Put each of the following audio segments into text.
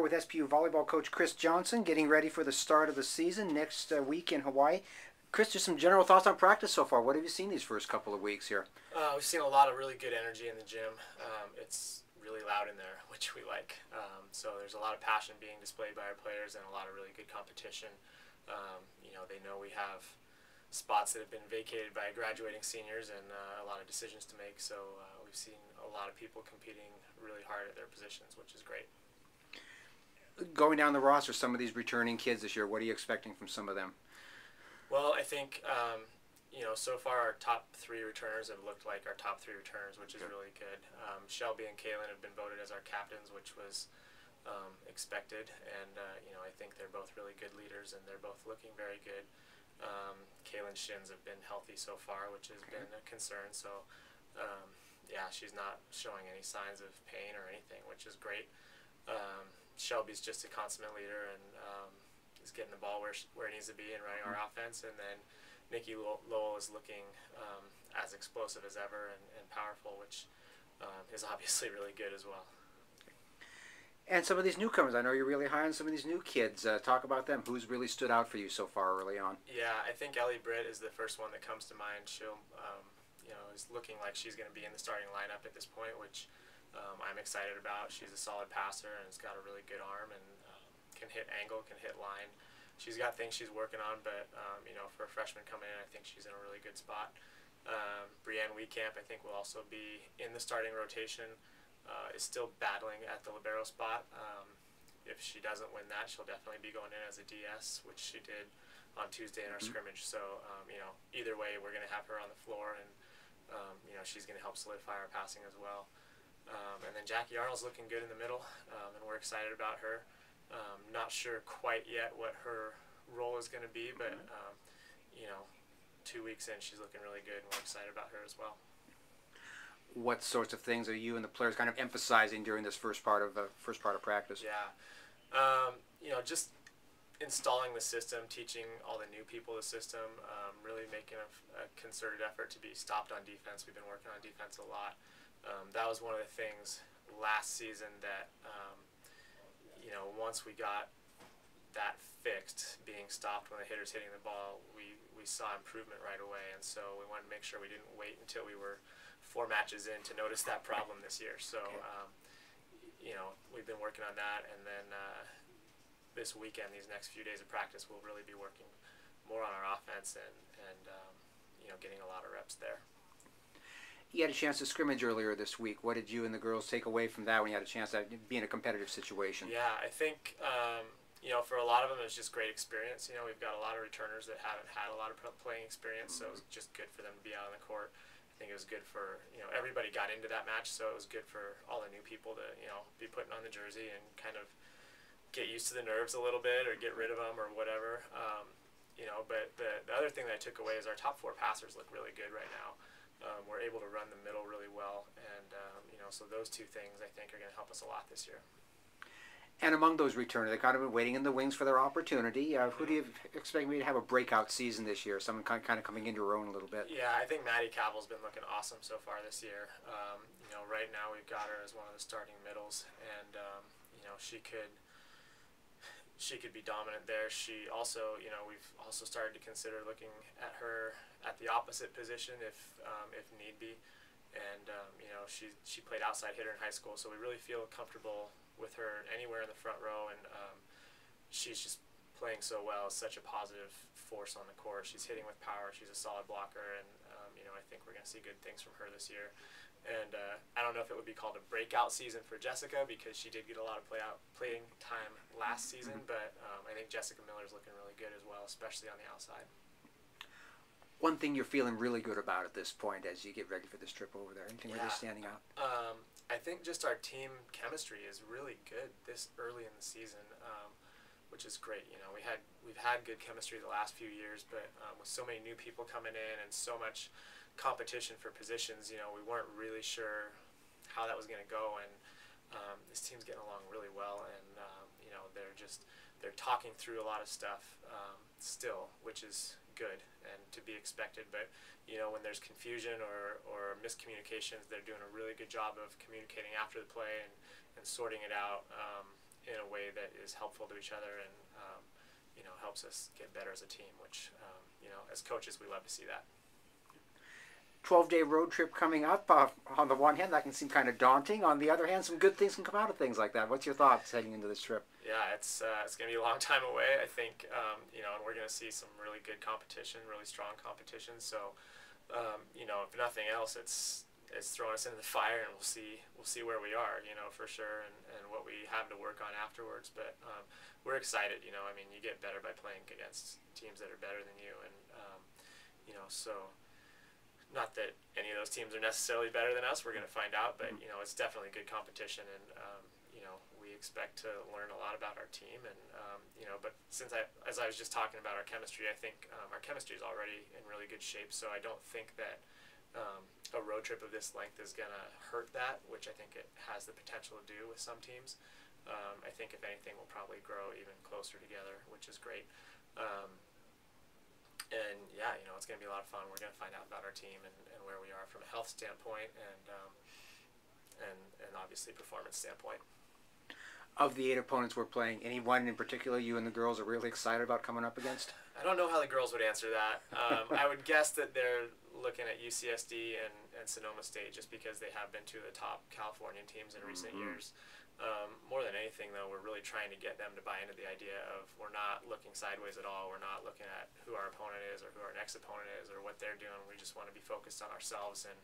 with SPU volleyball coach Chris Johnson, getting ready for the start of the season next week in Hawaii. Chris, just some general thoughts on practice so far. What have you seen these first couple of weeks here? We've seen a lot of really good energy in the gym. It's really loud in there, which we like. So there's a lot of passion being displayed by our players and a lot of really good competition. They know we have spots that have been vacated by graduating seniors and a lot of decisions to make. So we've seen a lot of people competing really hard at their positions, which is great. Going down the roster, some of these returning kids this year, what are you expecting from some of them? Well, I think, so far our top 3 returners have looked like our top 3 returners, which is really good. Shelby and Kaylin have been voted as our captains, which was expected. And, I think they're both really good leaders, and they're both looking very good. Kaylin's shins have been healthy so far, which has been a concern. So, she's not showing any signs of pain or anything, which is great. Shelby's just a consummate leader and is getting the ball where it needs to be and running our offense. And then Nikki Lowell is looking as explosive as ever and powerful, which is obviously really good as well. And some of these newcomers, I know you're really high on some of these new kids. Talk about them. Who's really stood out for you so far early on? Yeah, I think Ellie Britt is the first one that comes to mind. She'll, is looking like she's going to be in the starting lineup at this point, which I'm excited about. She's a solid passer and has got a really good arm and can hit angle, can hit line. She's got things she's working on, but for a freshman coming in, I think she's in a really good spot. Brianne Weekamp, I think, will also be in the starting rotation. Is still battling at the libero spot. If she doesn't win that, she'll definitely be going in as a DS, which she did on Tuesday in our scrimmage. So, either way, we're going to have her on the floor, and she's going to help solidify our passing as well. And then Jackie Arnold's looking good in the middle, and we're excited about her. Not sure quite yet what her role is going to be, but 2 weeks in, she's looking really good, and we're excited about her as well. What sorts of things are you and the players kind of emphasizing during this first part of practice? Yeah, just installing the system, teaching all the new people the system, really making a concerted effort to be stopped on defense. We've been working on defense a lot. That was one of the things last season that, once we got that fixed, being stopped when the hitter's hitting the ball, we saw improvement right away. And so we wanted to make sure we didn't wait until we were 4 matches in to notice that problem this year. So, we've been working on that, and then this weekend, these next few days of practice, we'll really be working more on our offense and getting a lot of reps there. You had a chance to scrimmage earlier this week. What did you and the girls take away from that when you had a chance to be in a competitive situation? Yeah, I think, for a lot of them, it was just great experience. We've got a lot of returners that haven't had a lot of playing experience, so it was just good for them to be out on the court. I think it was good for, everybody got into that match, so it was good for all the new people to, be putting on the jersey and kind of get used to the nerves a little bit or get rid of them or whatever. But the other thing that I took away is our top 4 passers look really good right now. We're able to run the middle really well, and, so those 2 things I think are going to help us a lot this year. And among those returners, they've kind of been waiting in the wings for their opportunity. Who do you expect me to have a breakout season this year? Someone kind of coming into her own a little bit. Yeah, I think Maddie Cavill's been looking awesome so far this year. Right now we've got her as one of the starting middles, and she could be dominant there. She also, we've also started to consider looking at her at the opposite position if need be. And she played outside hitter in high school, so we really feel comfortable with her anywhere in the front row, and she's just playing so well. It's such a positive force on the court. She's hitting with power. She's a solid blocker, and I think we're going to see good things from her this year. And I don't know if it would be called a breakout season for Jessica because she did get a lot of playing time last season, but I think Jessica Miller's looking really good as well, especially on the outside. One thing you're feeling really good about at this point as you get ready for this trip over there? Anything really standing out? I think just our team chemistry is really good this early in the season, which is great. We've had good chemistry the last few years, but with so many new people coming in and so much competition for positions, we weren't really sure how that was going to go. And this team's getting along really well, and they're talking through a lot of stuff still, which is good and to be expected. But when there's confusion or miscommunications, they're doing a really good job of communicating after the play and sorting it out in a way that is helpful to each other and helps us get better as a team, which as coaches we love to see that. 12-day road trip coming up. On the one hand, that can seem kind of daunting. On the other hand, some good things can come out of things like that. What's your thoughts heading into this trip? Yeah, it's going to be a long time away, I think, and we're going to see some really good competition, really strong competition. So, if nothing else, it's throwing us into the fire, and we'll see where we are, for sure, and what we have to work on afterwards. But we're excited, you get better by playing against teams that are better than you, and so. Not that any of those teams are necessarily better than us. We're going to find out, but it's definitely good competition, and we expect to learn a lot about our team, and but as I was just talking about our chemistry, I think our chemistry is already in really good shape. So I don't think that a road trip of this length is going to hurt that, which I think it has the potential to do with some teams. I think if anything, we'll probably grow even closer together, which is great. And yeah, it's going to be a lot of fun. We're going to find out about our team and where we are from a health standpoint and obviously performance standpoint. Of the 8 opponents we're playing, anyone in particular you and the girls are really excited about coming up against? I don't know how the girls would answer that. I would guess that they're looking at UCSD and Sonoma State just because they have been two of the top Californian teams in recent years. More than anything, though, we're really trying to get them to buy into the idea of we're not looking sideways at all. We're not looking at who our opponent is or who our next opponent is or what they're doing. We just want to be focused on ourselves and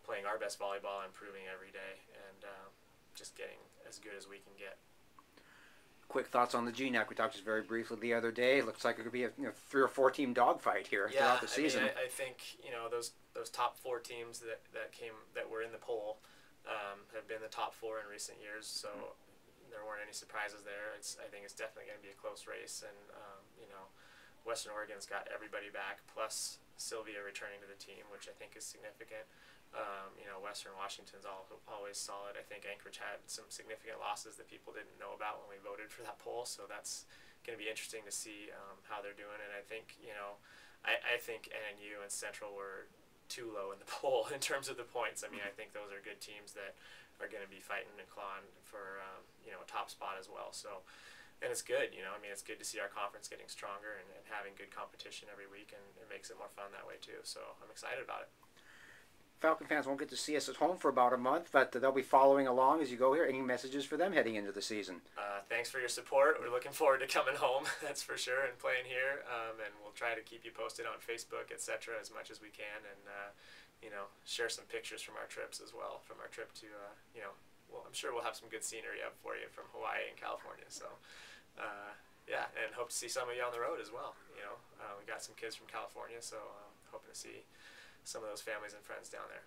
playing our best volleyball and improving every day and just getting as good as we can get. Quick thoughts on the GNAC. We talked just very briefly the other day. It looks like it could be a 3 or 4 team dogfight here throughout the season. I think those top 4 teams that were in the poll have been the top 4 in recent years. So there weren't any surprises there. I think it's definitely going to be a close race, and Western Oregon's got everybody back plus Sylvia returning to the team, which I think is significant. Western Washington's always solid. I think Anchorage had some significant losses that people didn't know about when we voted for that poll, so that's going to be interesting to see how they're doing. And I think I think NNU and Central were too low in the poll in terms of the points. I think those are good teams that are going to be fighting and clawing for a top spot as well. So, and it's good. It's good to see our conference getting stronger and having good competition every week, and it makes it more fun that way too. So I'm excited about it. Falcon fans won't get to see us at home for about a month, but they'll be following along as you go here. Any messages for them heading into the season? Thanks for your support. We're looking forward to coming home, that's for sure, and playing here. And we'll try to keep you posted on Facebook, etc., as much as we can, and share some pictures from our trips as well. From our trip to, well, I'm sure we'll have some good scenery up for you from Hawaii and California. So, yeah, and hope to see some of you on the road as well. We got some kids from California, so hoping to see some of those families and friends down there.